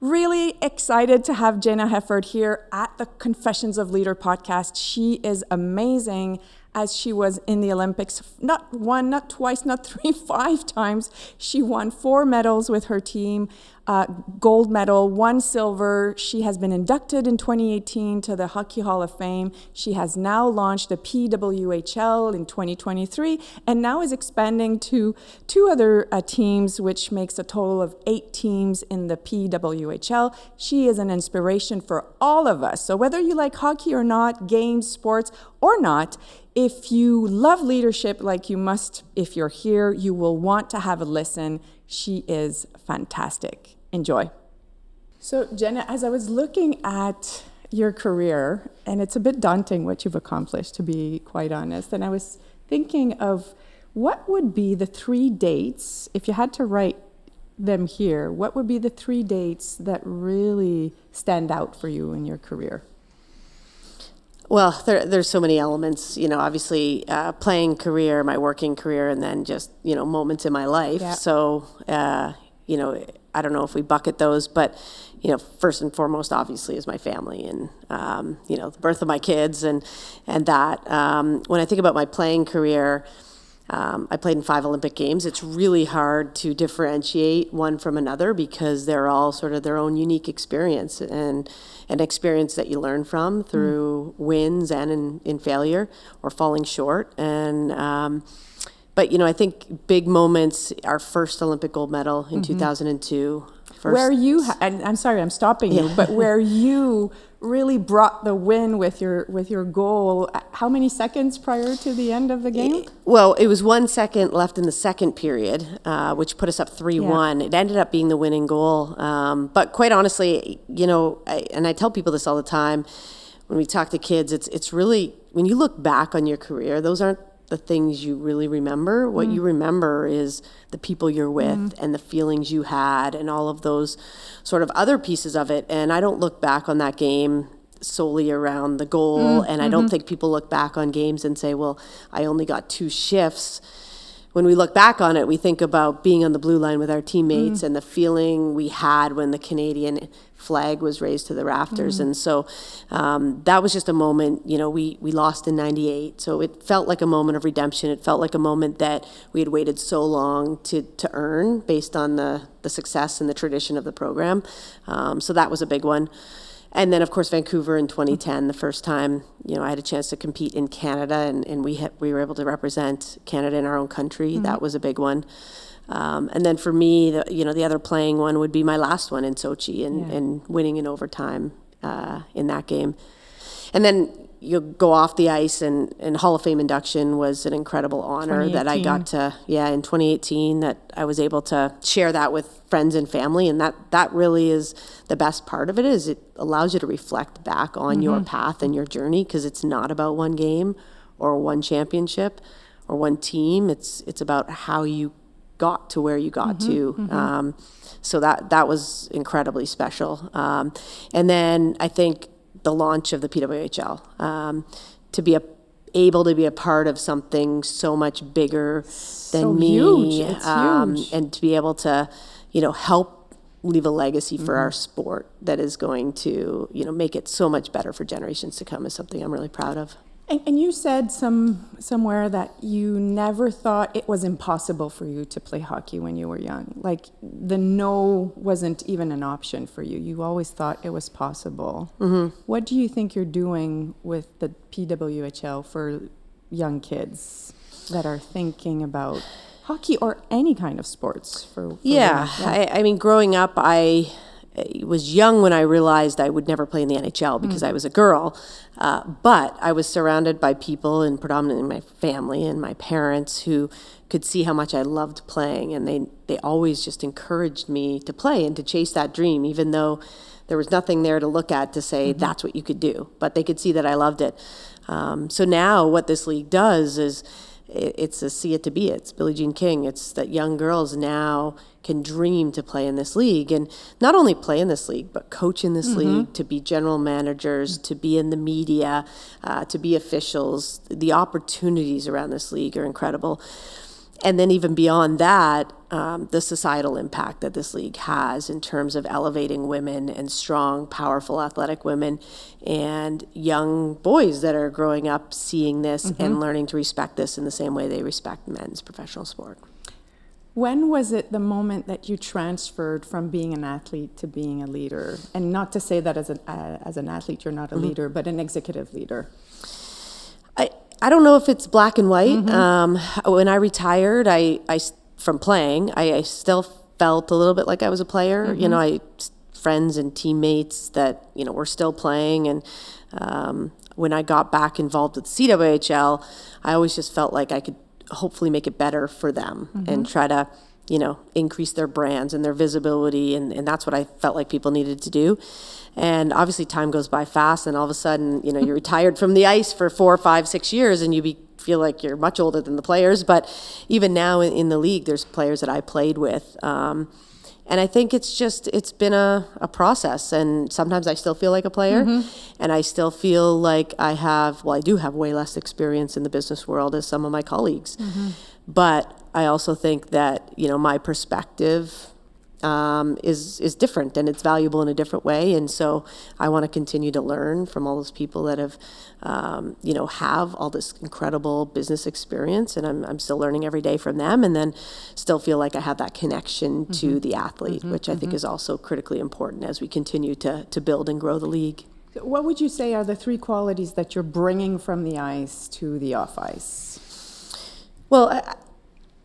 Really excited to have Jayna Hefford here at the Confessions of Leader podcast. She is amazing, as she was in the Olympics. Not one, not twice, not three, 5 times. She won 4 medals with her team, gold medal, 1 silver. She has been inducted in 2018 to the Hockey Hall of Fame. She has now launched the PWHL in 2023 and now is expanding to 2 other teams, which makes a total of 8 teams in the PWHL. She is an inspiration for all of us. So whether you like hockey or not, games, sports or not, if you love leadership like you must, if you're here, you will want to have a listen. She is fantastic. Enjoy. So, Jayna, as I was looking at your career, and it's a bit daunting what you've accomplished, to be quite honest, and I was thinking of what would be the 3 dates, if you had to write them here, what would be the 3 dates that really stand out for you in your career? Well, there's so many elements, obviously playing career, my working career, and then just, moments in my life. Yeah. So, I don't know if we bucket those, but, first and foremost, obviously, is my family and, the birth of my kids and that. When I think about my playing career, I played in 5 Olympic Games. It's really hard to differentiate one from another because they're all sort of their own unique experience and an experience that you learn from through wins and in failure or falling short. And but I think big moments, our first Olympic gold medal in 2002. Where you, and I'm sorry, I'm stopping you, but where you really brought the win with your goal. How many seconds prior to the end of the game? Well, it was 1 second left in the second period, which put us up 3-1. Yeah. It ended up being the winning goal. But quite honestly, I tell people this all the time when we talk to kids, it's really, when you look back on your career, those aren't the things you really remember. What you remember is the people you're with and the feelings you had and all of those sort of other pieces of it. And I don't look back on that game solely around the goal. And I don't think people look back on games and say, well, I only got 2 shifts. When we look back on it, we think about being on the blue line with our teammates and the feeling we had when the Canadian flag was raised to the rafters. And so that was just a moment, we lost in 98. So it felt like a moment of redemption. It felt like a moment that we had waited so long to earn based on the success and the tradition of the program. So that was a big one. And then, of course, Vancouver in 2010, the first time, I had a chance to compete in Canada, and we were able to represent Canada in our own country. That was a big one. And then for me, the other playing one would be my last one in Sochi and winning in overtime in that game. And then you go off the ice, and Hall of Fame induction was an incredible honor that I got to, in 2018, that I was able to share that with friends and family. And that really is the best part of it, is it allows you to reflect back on your path and your journey, because it's not about one game or one championship or one team. It's about how you got to where you got to. So that was incredibly special. And then I think the launch of the PWHL, to be able to be a part of something so much bigger than me, huge. It's huge. And to be able to, help leave a legacy for our sport that is going to, make it so much better for generations to come, is something I'm really proud of. And you said somewhere that you never thought it was impossible for you to play hockey when you were young. Like, the no wasn't even an option for you. You always thought it was possible. What do you think you're doing with the PWHL for young kids that are thinking about hockey or any kind of sports? For I mean, growing up, I was young when I realized I would never play in the NHL because I was a girl. But I was surrounded by people, and predominantly my family and my parents, who could see how much I loved playing. And they always just encouraged me to play and to chase that dream, even though there was nothing there to look at to say that's what you could do. But they could see that I loved it. So now what this league does is, it's a see it to be it. It's Billie Jean King. It's that young girls now can dream to play in this league, and not only play in this league, but coach in this league, to be general managers, to be in the media, to be officials. The opportunities around this league are incredible. And then even beyond that, the societal impact that this league has in terms of elevating women and strong, powerful, athletic women and young boys that are growing up seeing this and learning to respect this in the same way they respect men's professional sport. When was it the moment that you transferred from being an athlete to being a leader? And not to say that as an athlete you're not a leader, but an executive leader. I don't know if it's black and white. When I retired, from playing, I still felt a little bit like I was a player. You know, friends and teammates that, you know, were still playing. And when I got back involved with CWHL, I always just felt like I could hopefully make it better for them and try to, you know, increase their brands and their visibility. And that's what I felt like people needed to do. And obviously time goes by fast, and all of a sudden, you know, you're retired from the ice for 4, 5, 6 years, and you feel like you're much older than the players. But even now in the league, there's players that I played with. And I think it's been a process, and sometimes I still feel like a player, and I still feel like I do have way less experience in the business world as some of my colleagues. But I also think that, you know, my perspective is different, and it's valuable in a different way. And so I want to continue to learn from all those people that have, you know, have all this incredible business experience, and I'm still learning every day from them, and then still feel like I have that connection to the athlete, which I think is also critically important as we continue to build and grow the league. What would you say are the 3 qualities that you're bringing from the ice to the off ice? Well,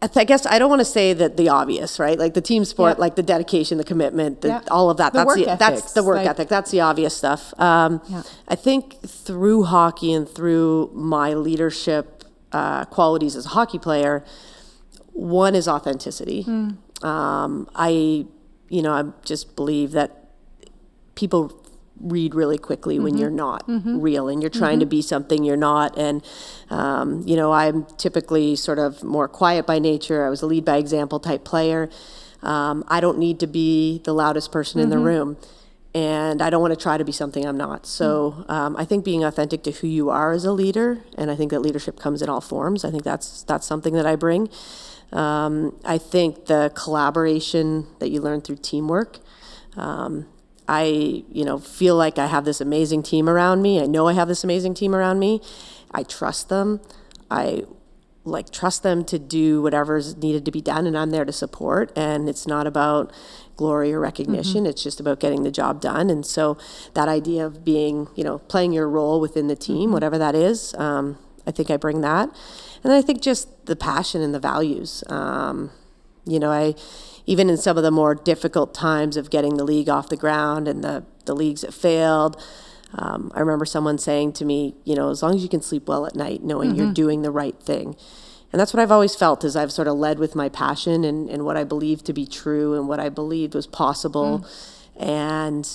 I guess I don't want to say that the obvious, right? Like the team sport, like the dedication, the commitment, all of that. That's the work ethic. That's the obvious stuff. I think through hockey and through my leadership qualities as a hockey player, one is authenticity. I just believe that people read really quickly when you're not real and you're trying to be something you're not. And, I'm typically sort of more quiet by nature. I was a lead by example type player. I don't need to be the loudest person in the room. And I don't want to try to be something I'm not. So I think being authentic to who you are as a leader, and I think that leadership comes in all forms. I think that's something that I bring. I think the collaboration that you learn through teamwork. I feel like I have this amazing team around me. I know I have this amazing team around me. I trust them. I trust them to do whatever's needed to be done, and I'm there to support. And it's not about glory or recognition. It's just about getting the job done. And so that idea of being, playing your role within the team, whatever that is, I think I bring that. And then I think just the passion and the values. Even in some of the more difficult times of getting the league off the ground and the leagues that failed, I remember someone saying to me, as long as you can sleep well at night, knowing you're doing the right thing. And that's what I've always felt, is I've sort of led with my passion and what I believed to be true and what I believed was possible. And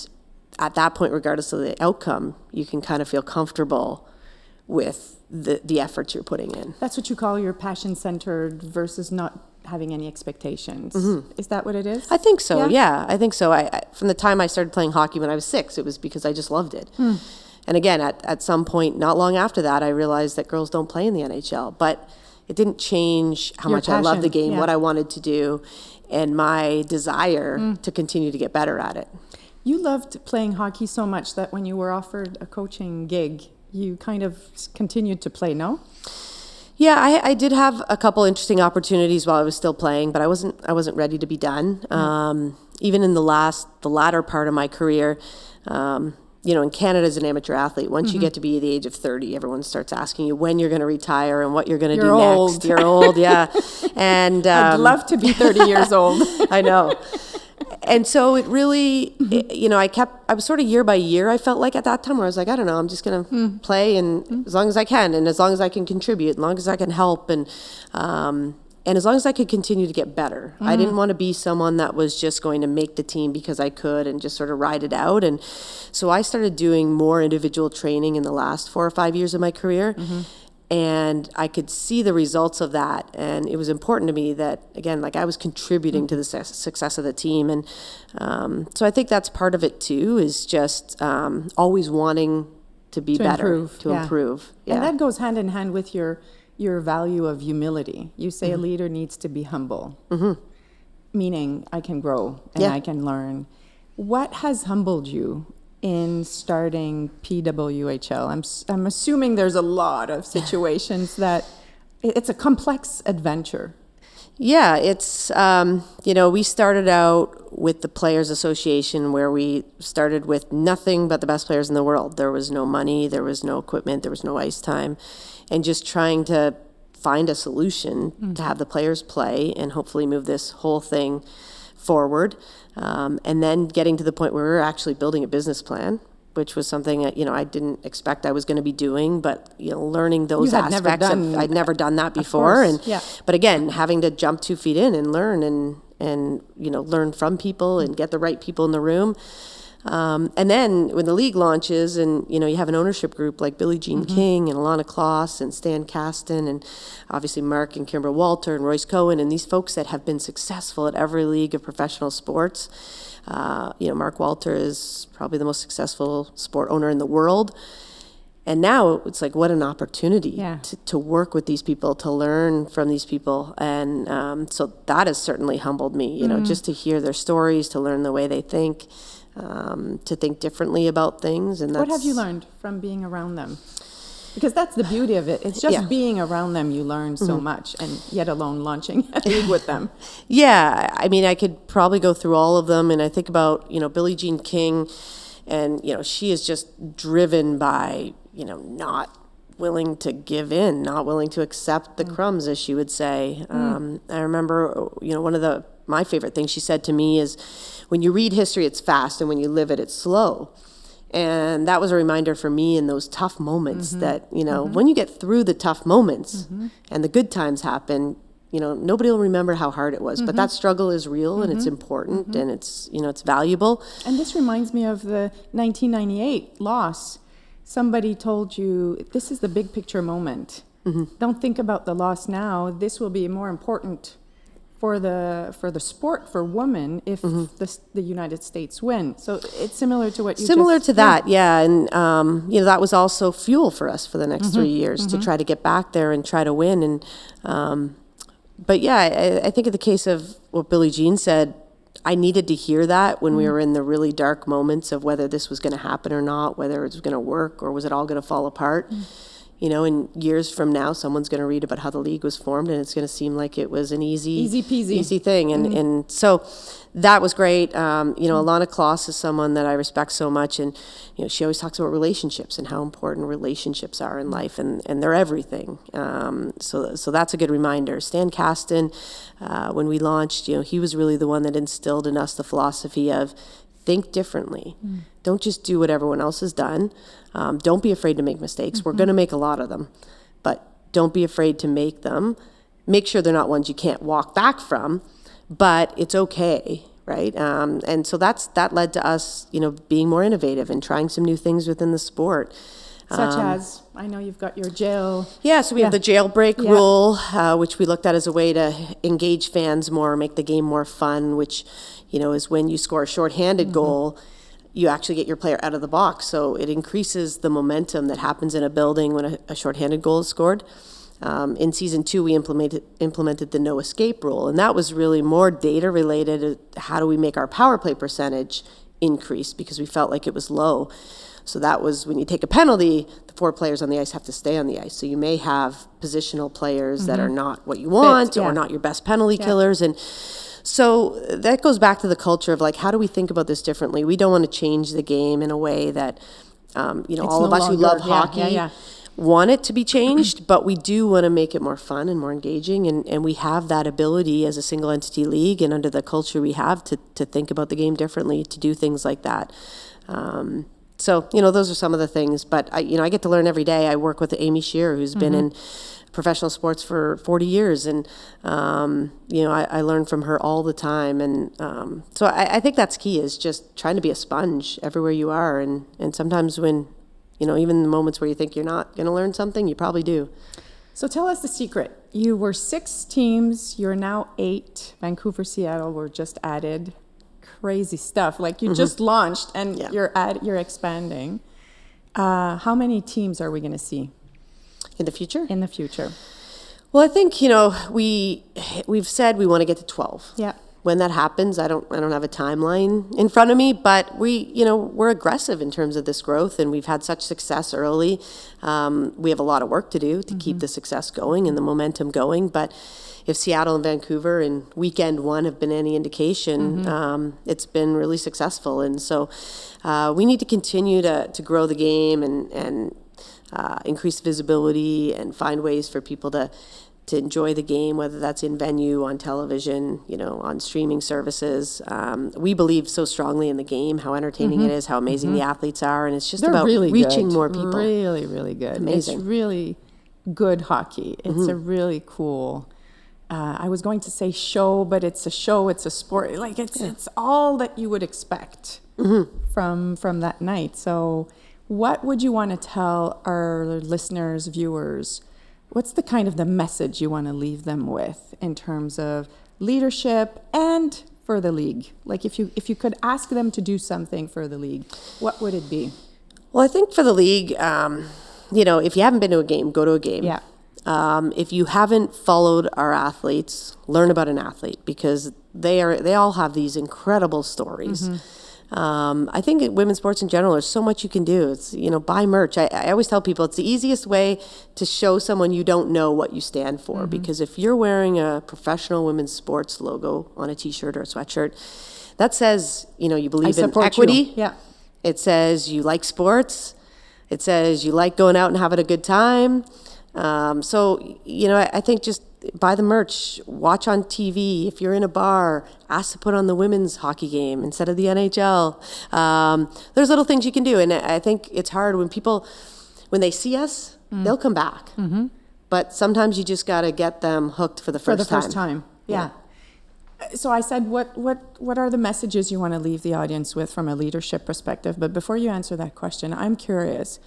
at that point, regardless of the outcome, you can kind of feel comfortable with the efforts you're putting in. That's what you call your passion-centered versus not having any expectations. Is that what it is? I think so. Yeah, I think so. I from the time I started playing hockey when I was 6, it was because I just loved it. And again, at some point, not long after that, I realized that girls don't play in the NHL. But it didn't change how much I loved the game, what I wanted to do, and my desire to continue to get better at it. You loved playing hockey so much that when you were offered a coaching gig, you kind of continued to play, no? Yeah, I did have a couple interesting opportunities while I was still playing, but I wasn't ready to be done. Even in the latter part of my career, in Canada as an amateur athlete, once you get to be the age of 30, everyone starts asking you when you're going to retire and what you're going to do old. next. You're old, yeah. And I'd love to be 30 years old. I know. And so it really, I was sort of year by year, I felt like at that time where I was like, I don't know, I'm just going to play and as long as I can, and as long as I can contribute, as long as I can help, and as long as I could continue to get better. I didn't want to be someone that was just going to make the team because I could and just sort of ride it out. And so I started doing more individual training in the last 4 or 5 years of my career. And I could see the results of that. And it was important to me that, again, I was contributing to the success of the team. And so I think that's part of it too, is just always wanting to be better, improve. Yeah. And that goes hand in hand with your your value of humility. You say a leader needs to be humble, meaning I can grow and I can learn. What has humbled you in starting PWHL? I'm assuming there's a lot of situations that it's a complex adventure. Yeah, it's, we started out with the Players Association, where we started with nothing but the best players in the world. There was no money, there was no equipment, there was no ice time, and just trying to find a solution to have the players play and hopefully move this whole thing forward. And then getting to the point where we were actually building a business plan, which was something that, I didn't expect I was going to be doing, but, learning those aspects I'd never done that before. But again, having to jump 2 feet in and learn and learn from people and get the right people in the room. And then when the league launches and, you have an ownership group like Billie Jean King and Alana Kloss and Stan Kasten and obviously Mark and Kimber Walter and Royce Cohen and these folks that have been successful at every league of professional sports. Mark Walter is probably the most successful sport owner in the world. And now it's like, what an opportunity to work with these people, to learn from these people. And so that has certainly humbled me, just to hear their stories, to learn the way they think. To think differently about things. And what have you learned from being around them? Because that's the beauty of it. It's just being around them, you learn so much, and yet alone launching a league with them. Yeah, I mean, I could probably go through all of them, and I think about, Billie Jean King, and, she is just driven by, not willing to give in, not willing to accept the crumbs, as she would say. I remember, one of my favorite things she said to me is, when you read history, it's fast, and when you live it, it's slow. And that was a reminder for me in those tough moments that, when you get through the tough moments and the good times happen, nobody will remember how hard it was. But that struggle is real and it's important and it's, it's valuable. And this reminds me of the 1998 loss. Somebody told you, this is the big picture moment. Don't think about the loss now. This will be more important for the sport for women if the United States win. So it's similar to what you similar to that, yeah. And that was also fuel for us for the next 3 years to try to get back there and try to win. And but yeah, I think in the case of what Billie Jean said, I needed to hear that when we were in the really dark moments of whether this was going to happen or not, whether it was going to work or was it all going to fall apart. In years from now, someone's going to read about how the league was formed, and it's going to seem like it was an easy thing. And so that was great. Alana Kloss is someone that I respect so much, and she always talks about relationships and how important relationships are in life, and they're everything. So that's a good reminder. Stan Kasten, when we launched, he was really the one that instilled in us the philosophy of think differently. Don't just do what everyone else has done. Don't be afraid to make mistakes. We're going to make a lot of them, but don't be afraid to make them. Make sure they're not ones you can't walk back from, but it's okay, right? And so that led to us, being more innovative and trying some new things within the sport. Such as, I know you've got your jail. Yeah, so we have the jailbreak rule, which we looked at as a way to engage fans more, make the game more fun, which, is when you score a shorthanded goal, you actually get your player out of the box. So it increases the momentum that happens in a building when a shorthanded goal is scored. In season 2, we implemented the no escape rule, and that was really more data related. How do we make our power play percentage increase, because we felt like it was low. So that was when you take a penalty, the 4 players on the ice have to stay on the ice. So you may have positional players that are not what you want or not your best penalty killers. And so that goes back to the culture of, like, how do we think about this differently? We don't want to change the game in a way that, all of us who love hockey want it to be changed, but we do want to make it more fun and more engaging. And we have that ability as a single entity league and under the culture we have to think about the game differently, to do things like that. So, those are some of the things, but I get to learn every day. I work with Amy Shearer, who's been in professional sports for 40 years. And, I learn from her all the time. And so I think that's key, is just trying to be a sponge everywhere you are. And sometimes when, even the moments where you think you're not going to learn something, you probably do. So tell us the secret. You were 6 teams. You're now 8. Vancouver, Seattle were just added. Crazy stuff. Like, you just launched and you're expanding. How many teams are we going to see in the future? In the future. Well, I think, we've said we want to get to 12. Yeah. When that happens, I don't have a timeline in front of me, but we're aggressive in terms of this growth, and we've had such success early. We have a lot of work to do to keep the success going and the momentum going, but if Seattle and Vancouver in weekend one have been any indication, it's been really successful. And so we need to continue to grow the game and increase visibility and find ways for people to enjoy the game, whether that's in venue, on television, on streaming services. We believe so strongly in the game, how entertaining it is, how amazing the athletes are, and it's just They're about really reaching good. more people. Really, really good. Amazing. It's really good hockey. It's a really cool, I was going to say show, but it's a show, it's a sport. Like it's all that you would expect from that night. So what would you want to tell our listeners, viewers? What's the kind of the message you want to leave them with in terms of leadership and for the league? Like if you could ask them to do something for the league, what would it be? Well, I think for the league, if you haven't been to a game, go to a game. Yeah. If you haven't followed our athletes, learn about an athlete, because they all have these incredible stories. I think in women's sports in general, there's so much you can do. It's, buy merch. I always tell people it's the easiest way to show someone you don't know what you stand for. Because if you're wearing a professional women's sports logo on a t-shirt or a sweatshirt, that says, you believe in equity. You. Yeah. It says you like sports. It says you like going out and having a good time. I think just buy the merch, watch on TV. If you're in a bar, ask to put on the women's hockey game instead of the NHL. There's little things you can do. And I think it's hard when they see us, they'll come back. But sometimes you just got to get them hooked for the first time. Yeah. So I said, what are the messages you want to leave the audience with from a leadership perspective? But before you answer that question, I'm curious,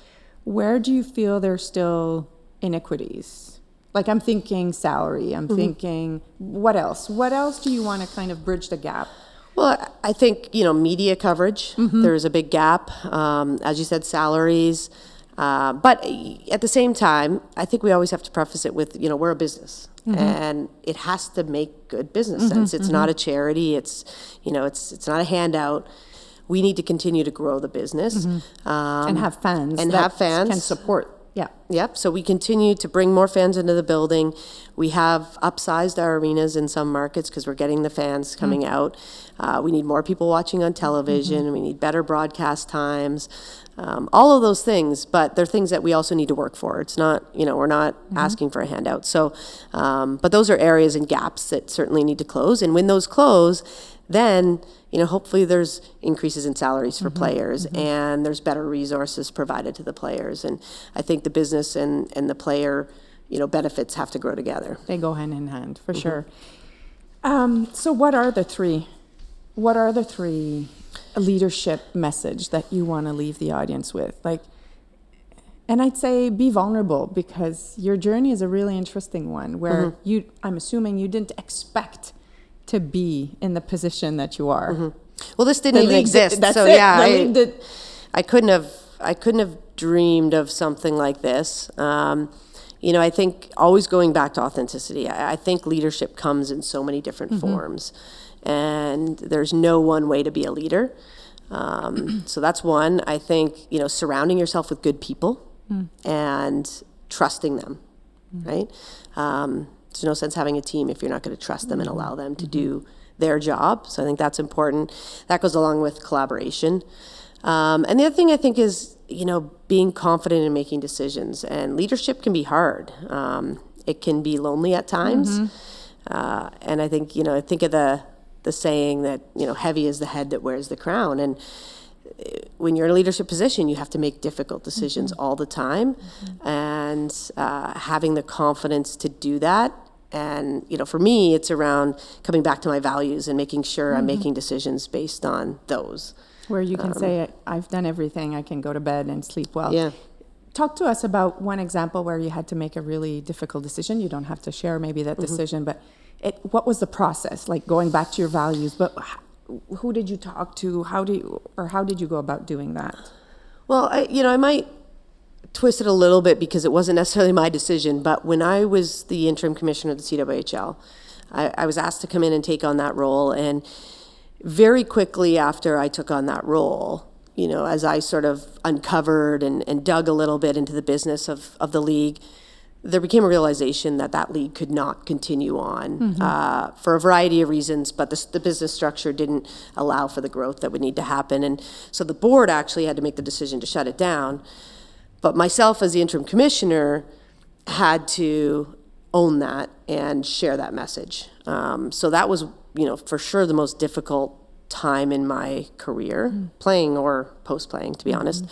where do you feel there's still inequities? Like I'm thinking salary, I'm thinking, what else? What else do you want to kind of bridge the gap? Well, I think, media coverage, there's a big gap. As you said, salaries. But at the same time, I think we always have to preface it with, we're a business. And it has to make good business sense. It's not a charity. It's not a handout. We need to continue to grow the business. And have fans. Can support. Yeah. Yep. So we continue to bring more fans into the building. We have upsized our arenas in some markets because we're getting the fans coming out. We need more people watching on television. We need better broadcast times. All of those things, but they're things that we also need to work for. It's not, we're not asking for a handout. So, but those are areas and gaps that certainly need to close. And when those close, then, hopefully there's increases in salaries for players and there's better resources provided to the players. And I think the business and the player, benefits have to grow together. They go hand in hand, for sure. So what are the three leadership message that you want to leave the audience with? And I'd say be vulnerable, because your journey is a really interesting one where I'm assuming you didn't expect to be in the position that you are. Well, this didn't even exist. I couldn't have dreamed of something like this. I think always going back to authenticity. I think leadership comes in so many different forms, and there's no one way to be a leader. So that's one. I think, surrounding yourself with good people and trusting them, right? There's no sense having a team if you're not going to trust them and allow them to do their job. So I think that's important. That goes along with collaboration. And the other thing I think is, being confident in making decisions. And leadership can be hard. It can be lonely at times. And I think, I think of the saying that, heavy is the head that wears the crown. And when you're in a leadership position, you have to make difficult decisions all the time. And having the confidence to do that. And, for me, it's around coming back to my values and making sure I'm making decisions based on those. Where you can say, I've done everything, I can go to bed and sleep well. Yeah. Talk to us about one example where you had to make a really difficult decision. You don't have to share maybe that decision, but what was the process, like going back to your values? But who did you talk to? How did you go about doing that? Well, I might twist it a little bit because it wasn't necessarily my decision, but when I was the interim commissioner of the CWHL, I was asked to come in and take on that role. And very quickly after I took on that role, you know, as I sort of uncovered and dug a little bit into the business of the league, there became a realization that that league could not continue on for a variety of reasons, but the business structure didn't allow for the growth that would need to happen. And so the board actually had to make the decision to shut it down. But myself as the interim commissioner had to own that and share that message. So that was, you know, for sure the most difficult time in my career, playing or post-playing, to be honest.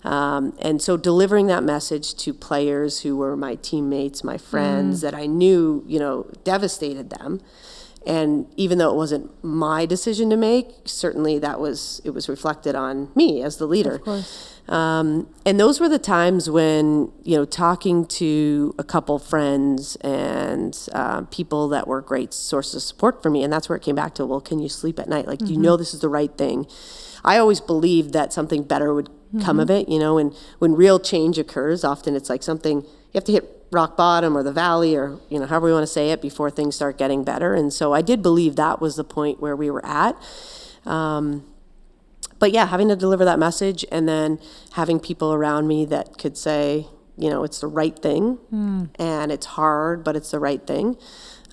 And so delivering that message to players who were my teammates, my friends, that I knew, you know, devastated them. And even though it wasn't my decision to make, certainly it was reflected on me as the leader. Of course. And those were the times when, you know, talking to a couple friends and people that were great sources of support for me, and that's where it came back to, well, can you sleep at night? Like, do you know this is the right thing? I always believed that something better would come of it, you know, and when real change occurs, often it's like something, you have to hit rock bottom or the valley or, you know, however we want to say it before things start getting better. And so I did believe that was the point where we were at. But yeah, having to deliver that message and then having people around me that could say, you know, it's the right thing and it's hard, but it's the right thing.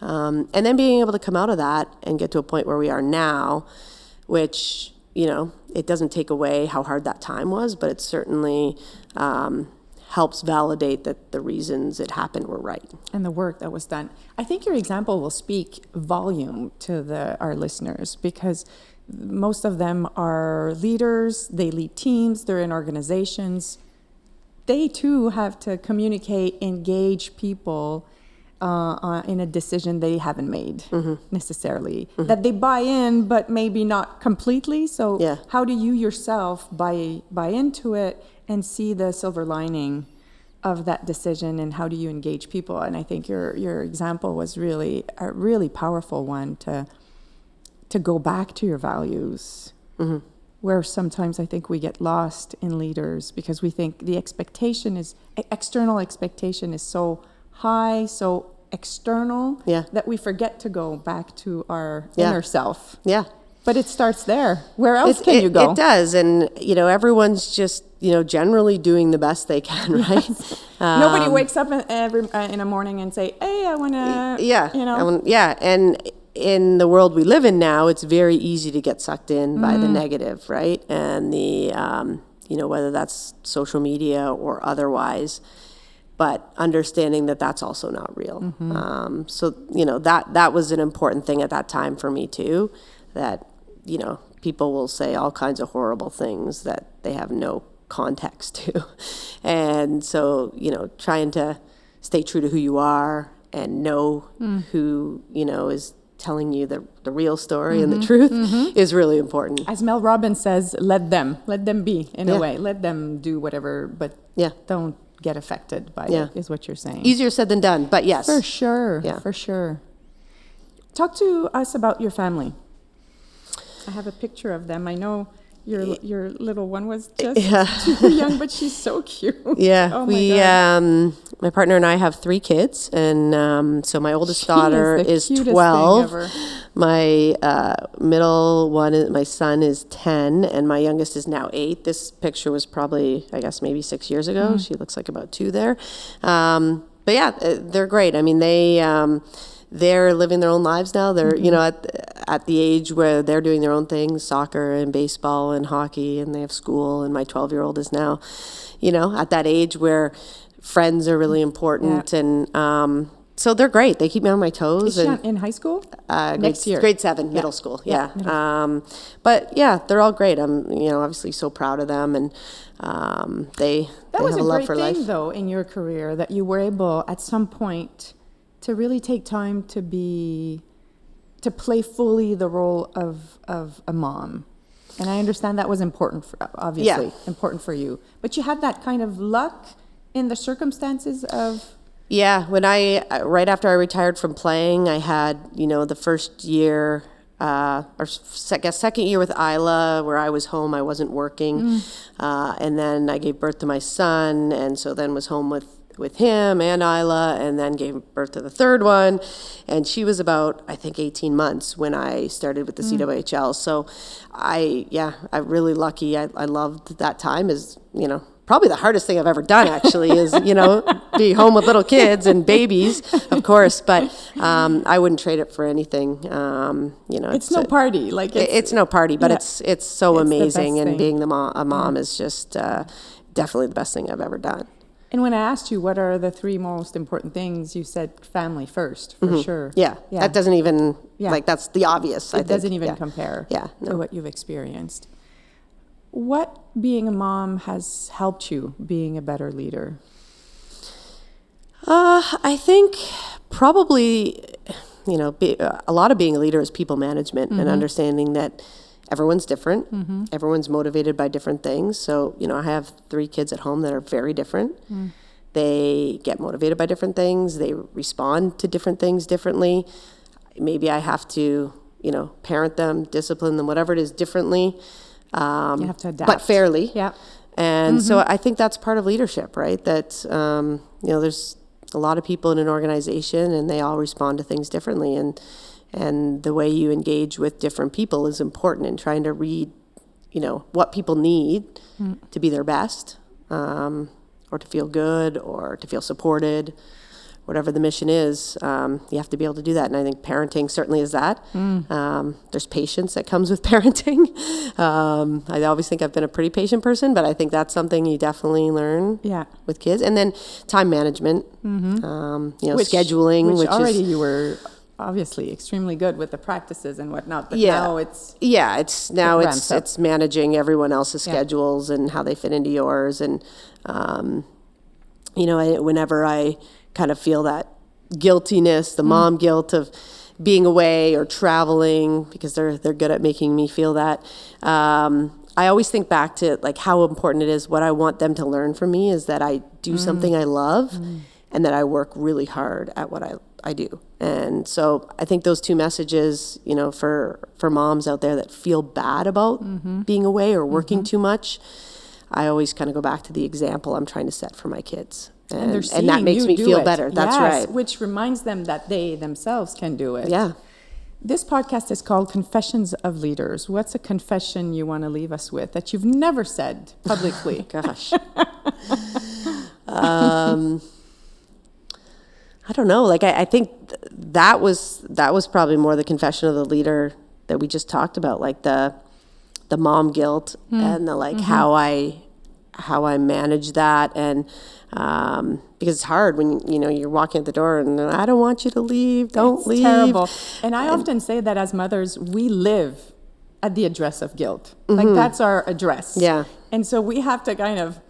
And then being able to come out of that and get to a point where we are now, which, you know, it doesn't take away how hard that time was, but it certainly helps validate that the reasons it happened were right. And the work that was done. I think your example will speak volume to our listeners, because most of them are leaders, they lead teams, they're in organizations. They too have to communicate, engage people in a decision they haven't made necessarily, that they buy in, but maybe not completely. So how do you yourself buy into it and see the silver lining of that decision, and how do you engage people? And I think your example was really a really powerful one to go back to your values, where sometimes I think we get lost in leaders because we think the external expectation is so high, so external, that we forget to go back to our inner self. Yeah. But it starts there. Where else can you go? It does. And, you know, everyone's just, you know, generally doing the best they can, right? Nobody wakes up in a morning and say, hey, I want to, you know. And in the world we live in now, it's very easy to get sucked in by the negative, right? And the, you know, whether that's social media or otherwise, but understanding that that's also not real. So, you know, that was an important thing at that time for me too, that, you know, people will say all kinds of horrible things that they have no context to. And so, you know, trying to stay true to who you are and know who, you know, is telling you the real story and the truth is really important. As Mel Robbins says, let them be in a way. Let them do whatever, but don't get affected by it, is what you're saying. Easier said than done, but yes. For sure, for sure. Talk to us about your family. I have a picture of them. I know your little one was just too young, but she's so cute. Yeah, oh my partner and I have 3 kids, and so my oldest daughter is 12. My middle one, my son, is 10, and my youngest is now 8. This picture was probably, I guess, maybe 6 years ago. She looks like about 2 there. But yeah, they're great. I mean, they're living their own lives now. They're, you know, at the age where they're doing their own things, soccer and baseball and hockey, and they have school. And my 12-year-old is now, you know, at that age where friends are really important. And so they're great. They keep me on my toes. Is she in high school? Next year. Grade 7, middle school. But yeah, they're all great. I'm, you know, obviously so proud of them, and they have a love for life. That was a great thing, though, in your career, that you were able at some point to really take time to play fully the role of a mom. And I understand that was important, important for you. But you had that kind of luck in the circumstances of... Yeah, right after I retired from playing, I had, you know, the first year second year with Isla, where I was home, I wasn't working. And then I gave birth to my son, and so then was home with him and Isla, and then gave birth to the third one. And she was about, I think, 18 months when I started with the PWHL. So I'm really lucky. I loved that time. Is, probably the hardest thing I've ever done, actually, is, be home with little kids and babies, of course, but I wouldn't trade it for anything. It's no party. It's no party, but it's so amazing. And thing. being a mom is just definitely the best thing I've ever done. And when I asked you what are the 3 most important things, you said family first, for sure. Yeah, that doesn't even, that's the obvious, I think. It doesn't even compare to what you've experienced. What being a mom has helped you being a better leader? I think probably, a lot of being a leader is people management and understanding that everyone's different. Everyone's motivated by different things. So, I have 3 kids at home that are very different. They get motivated by different things. They respond to different things differently. Maybe I have to, parent them, discipline them, whatever it is, differently. You have to adapt. But fairly. Yeah. And so I think that's part of leadership, right? That, there's a lot of people in an organization and they all respond to things differently. And the way you engage with different people is important in trying to read, what people need to be their best, or to feel good, or to feel supported, whatever the mission is. You have to be able to do that. And I think parenting certainly is that. There's patience that comes with parenting. I always think I've been a pretty patient person, but I think that's something you definitely learn with kids. And then time management, scheduling. Which already you were obviously extremely good with the practices and whatnot, but now it's it's managing everyone else's schedules and how they fit into yours. And whenever I kind of feel that guiltiness, the mom guilt of being away or traveling, because they're good at making me feel that, I always think back to how important it is. What I want them to learn from me is that I do something I love and that I work really hard at what I do. And so I think those 2 messages, for moms out there that feel bad about being away or working too much, I always kind of go back to the example I'm trying to set for my kids. And that makes me feel better. That's right. Which reminds them that they themselves can do it. Yeah. This podcast is called Confessions of Leaders. What's a confession you want to leave us with that you've never said publicly? Gosh. I don't know. I think that was probably more the confession of the leader that we just talked about, the mom guilt and the how I manage that. And because it's hard when you're walking at the door and I don't want you to leave. Don't leave. It's terrible. And I often say that as mothers, we live at the address of guilt. That's our address. Yeah. And so we have to kind of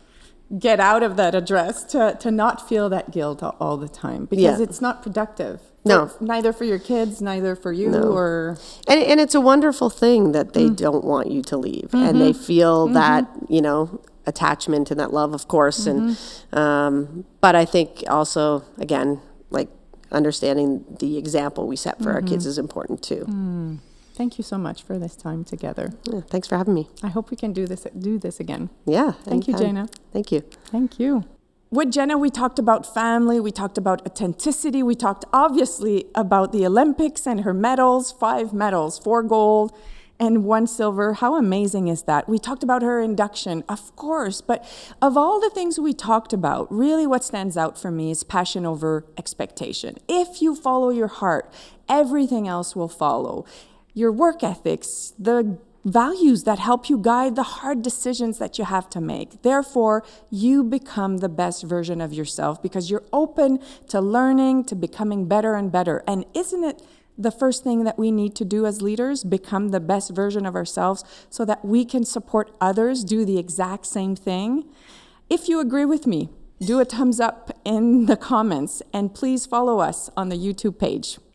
get out of that address to not feel that guilt all the time, because it's not productive. No. Neither for your kids, neither for you. Or And it's a wonderful thing that they don't want you to leave. And they feel that, attachment and that love, of course. And but I think also, again, understanding the example we set for our kids is important too. Thank you so much for this time together. Yeah, thanks for having me. I hope we can do this again. Yeah. Thank you, Jayna. Thank you. Thank you. With Jayna, we talked about family, we talked about authenticity, we talked obviously about the Olympics and her medals, 5 medals, 4 gold and 1 silver. How amazing is that? We talked about her induction, of course, but of all the things we talked about, really what stands out for me is passion over expectation. If you follow your heart, everything else will follow. Your work ethics, the values that help you guide the hard decisions that you have to make. Therefore, you become the best version of yourself because you're open to learning, to becoming better and better. And isn't it the first thing that we need to do as leaders, become the best version of ourselves so that we can support others do the exact same thing? If you agree with me, do a thumbs up in the comments and please follow us on the YouTube page.